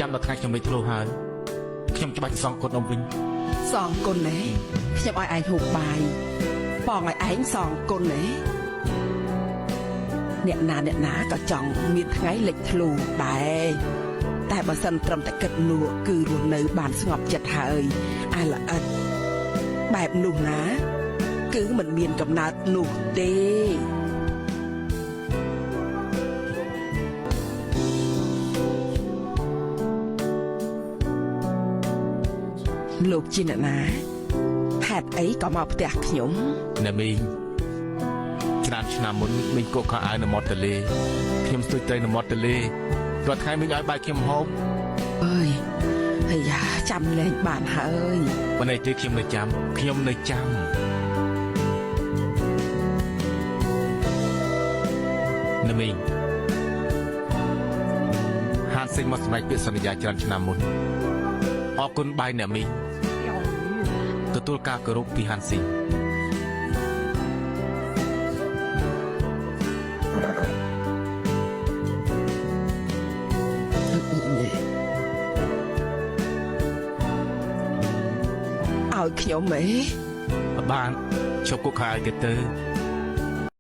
ចាំដល់ថ្ងៃខ្ញុំលេចធ្លោហើយខ្ញុំច្បាច់សងគុណôngវិញសងគុណណែខ្ញុំឲ្យឯងហូបបាយបងឲ្យឯងសងគុណណែអ្នកណាក៏ចង់មានថ្ងៃលេចធ្លោដែរតែបើសិនត្រឹមតែគិតនោះគឺរស់នៅបានស្ងប់ចិត្តហើយអាល្អិតបែបនោះណាគឺមិនមានកំណើតនោះទេលោកជាអ្នកណាហេតុអីក៏មកផ្ទះខ្ញុំណាមីងឆ្នាំមុនមីងកក់ខោអាវនៅមាត់ទន្លេខ្ញុំស្ទួយត្រីនៅមាត់ទន្លេរាល់ថ្ងៃមីងឲ្យបាយខ្ញុំហូបអើយអាយ៉ាចាំលែងបានហើយបើណៃទេខ្ញុំនៅចាំណាមីងហានសេងមកសម្រេចពាក្យសន្យាច្រើនឆ្នាំមុនអរគុណបាយអ្នកមីងទទួលការគោរពពីហានសេងឲ្យខ្ញុំហ៎បានជប់គុកខែទៀតទៅ